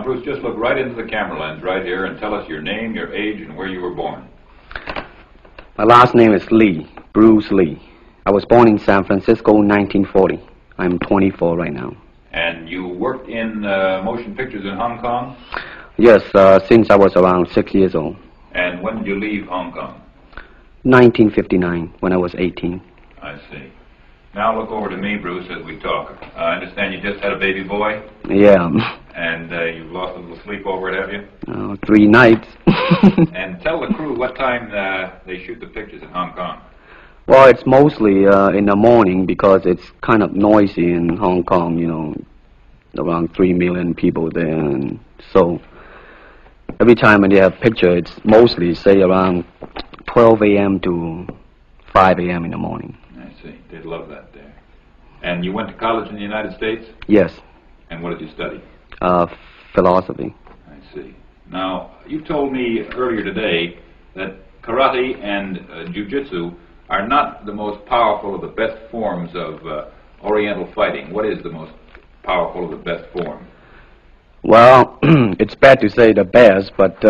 Now, Bruce, just look right into the camera lens right here and tell us your name, your age, and where you were born. My last name is Lee, Bruce Lee. I was born in San Francisco in 1940. I'm 24 right now. And you worked in motion pictures in Hong Kong? Yes, since I was around 6 years old. And when did you leave Hong Kong? 1959, when I was 18. I see. Now look over to me, Bruce, as we talk. I understand you just had a baby boy? Yeah. And you've lost a little sleep over it, have you? 3 nights. And tell the crew what time they shoot the pictures in Hong Kong. Well, it's mostly in the morning because it's kind of noisy in Hong Kong, you know, around 3 million people there. And so every time when they have picture, it's mostly, say, around 12 a.m. to 5 a.m. in the morning. I see. They'd love that there. And you went to college in the United States? Yes. And what did you study? Philosophy. I see. Now, you told me earlier today that karate and jiu-jitsu are not the most powerful of the best forms of Oriental fighting. What is the most powerful of the best form? Well, it's bad to say the best, but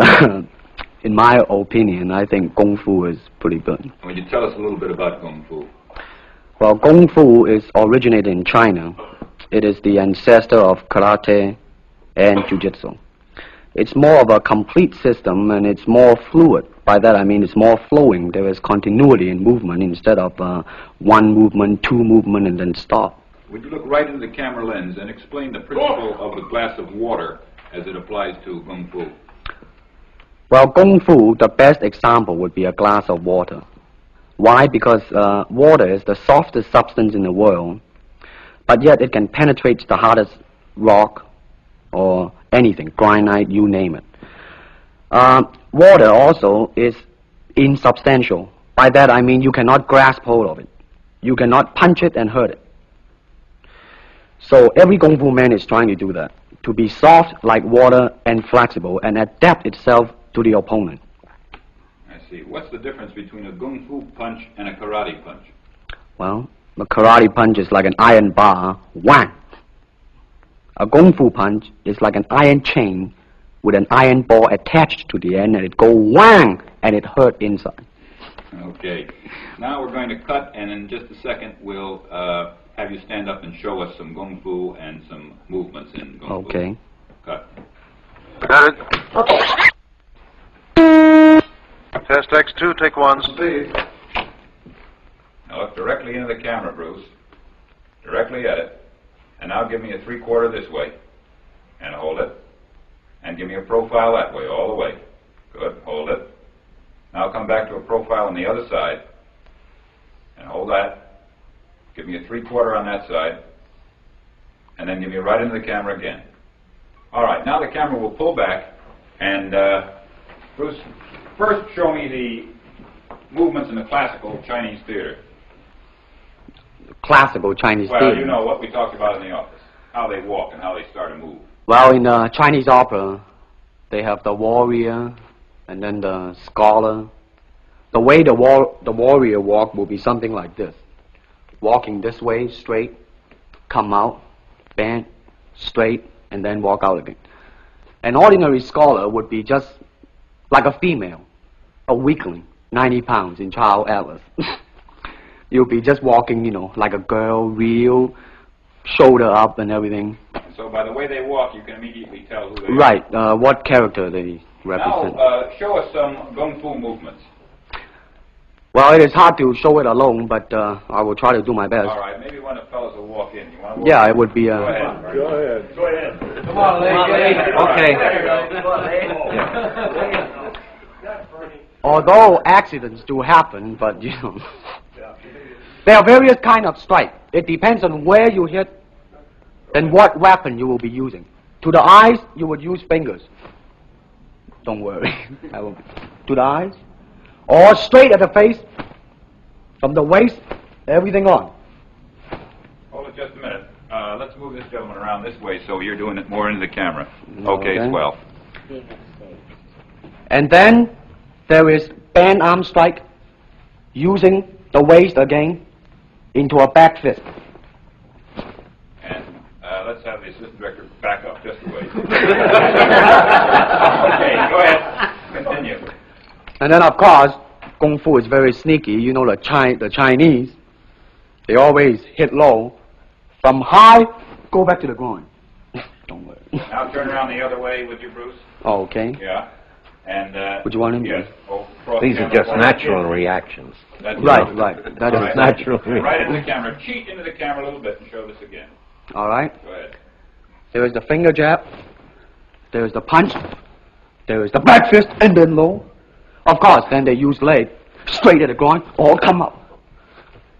in my opinion, I think Kung Fu is pretty good. Would you tell us a little bit about Kung Fu? Well, Kung Fu is originated in China. It is the ancestor of karate and jiu-jitsu. It's more of a complete system, and it's more fluid. By that I mean it's more flowing. There is continuity in movement instead of one movement, two movement, and then stop. Would you look right into the camera lens and explain the principle of the glass of water as it applies to Kung Fu? Well, Kung Fu, the best example would be a glass of water. Why? Because water is the softest substance in the world, but yet it can penetrate the hardest rock or anything, granite, you name it. Water also is insubstantial. By that I mean you cannot grasp hold of it. You cannot punch it and hurt it. So every Kung Fu man is trying to do that, to be soft like water and flexible and adapt itself to the opponent. I see. What's the difference between a Kung Fu punch and a karate punch? Well, a karate punch is like an iron bar, whang. A Kung Fu punch is like an iron chain with an iron ball attached to the end, and it go whang, and it hurt inside. Okay. Now we're going to cut, and in just a second we'll have you stand up and show us some Kung Fu and some movements in Kung Fu. Okay. Cut. Got it. Okay. Test X2, take 1. Speed. Now look directly into the camera, Bruce. Directly at it. And now give me a 3/4 this way. And hold it. And give me a profile that way, all the way. Good. Hold it. Now come back to a profile on the other side. And hold that. Give me a 3/4 on that side. And then give me right into the camera again. All right. Now the camera will pull back. And Bruce, first show me the movements in the classical Chinese theater. Classical Chinese Well, theater. you know what we talked about in the office. How they walk and how they start to move. Well, in Chinese opera, they have the warrior and then the scholar. The way the warrior walk will be something like this. Walking this way, straight, come out, bend, straight, and then walk out again. An ordinary scholar would be just like a female, a weakling, 90 pounds in Child Atlas. You'll be just walking, you know, like a girl, real, shoulder up and everything. So by the way they walk, you can immediately tell who they are. Right, what character they represent. Now, show us some Kung Fu movements. Well, it is hard to show it alone, but I will try to do my best. All right, maybe one of the fellows will walk in. You want to walk Yeah, in? it would be... Go ahead. Go ahead. Go ahead. Come on, lady. Okay. Although accidents do happen, but, you know... There are various kind of strike. It depends on where you hit and what weapon you will be using. To the eyes, you would use fingers. Don't worry. To the eyes. Or straight at the face. From the waist, everything on. Hold it just a minute. Let's move this gentleman around this way so you're doing it more into the camera. Okay, swell. And then there is band arm strike using the waist again into a back fist. And let's have the assistant director back up just a ways. Okay, go ahead. Continue. And then, of course, Kung Fu is very sneaky. You know, the Chinese, they always hit low. From high, go back to the groin. Don't worry. Now turn around the other way, would you, Bruce? Oh, okay. Yeah. And, Would you want him? Yes. These are just natural reactions. That's Right. That is right. natural. Right into the camera. Cheat into the camera a little bit and show this again. All right. Go ahead. There is the finger jab. There is the punch. There is the back fist and then low. Of course, then they use leg straight at the groin or come up.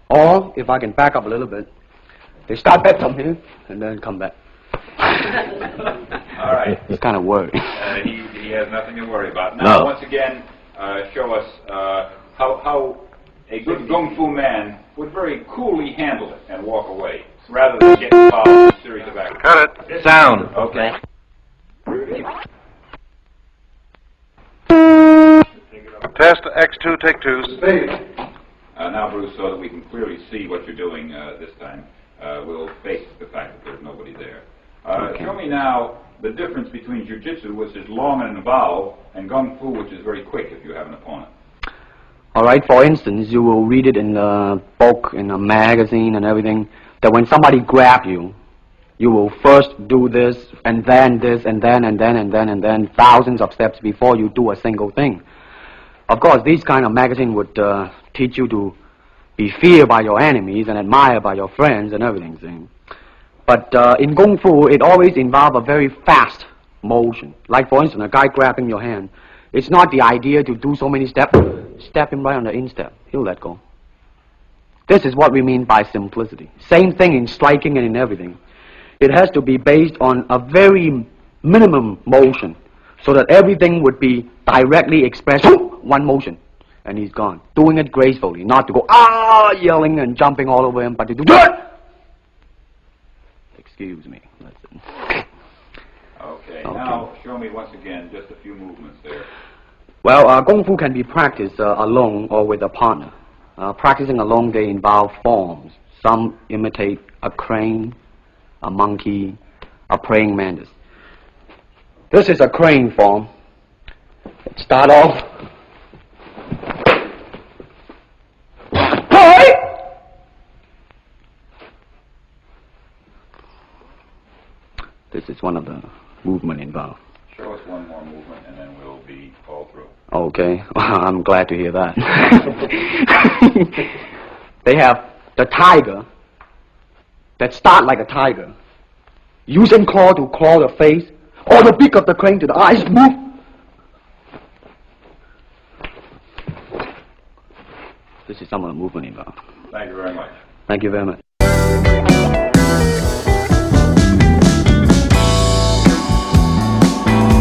Or, if I can back up a little bit, they start back from here and then come back. All right. It's kind of worried. He has nothing to worry about. Now, No. once again, show us how a good Kung Fu man would very coolly handle it and walk away, rather than get involved in a series of actions. Cut it. Sound. Okay. Test X2, take 2. Now, Bruce, so that we can clearly see what you're doing this time, we'll face the fact that there's nobody there. Show me now the difference between jiu-jitsu, which is long and involved, and Kung Fu, which is very quick if you have an opponent. All right, for instance, you will read it in a book, in a magazine and everything, that when somebody grab you, you will first do this, and then this, and then, thousands of steps before you do a single thing. Of course, these kind of magazine would teach you to be feared by your enemies and admired by your friends and everything. See? But in Kung Fu, it always involves a very fast motion. Like, for instance, a guy grabbing your hand. It's not the idea to do so many steps. Step him right on the instep. He'll let go. This is what we mean by simplicity. Same thing in striking and in everything. It has to be based on a very minimum motion so that everything would be directly expressed. One motion, and he's gone. Doing it gracefully, not to go, yelling and jumping all over him, but to do Excuse me. That's it. Okay. Now, show me once again just a few movements there. Well, Kung Fu can be practiced alone or with a partner. Practicing alone, they involve forms. Some imitate a crane, a monkey, a praying mantis. This is a crane form. Start off. This is one of the movement involved. Show us one more movement, and then we'll be all through. Okay, I'm glad to hear that. They have the tiger that start like a tiger, using claw to claw the face, or the beak of the crane to the eyes move. This is some of the movement involved. Thank you very much. Thank you very much.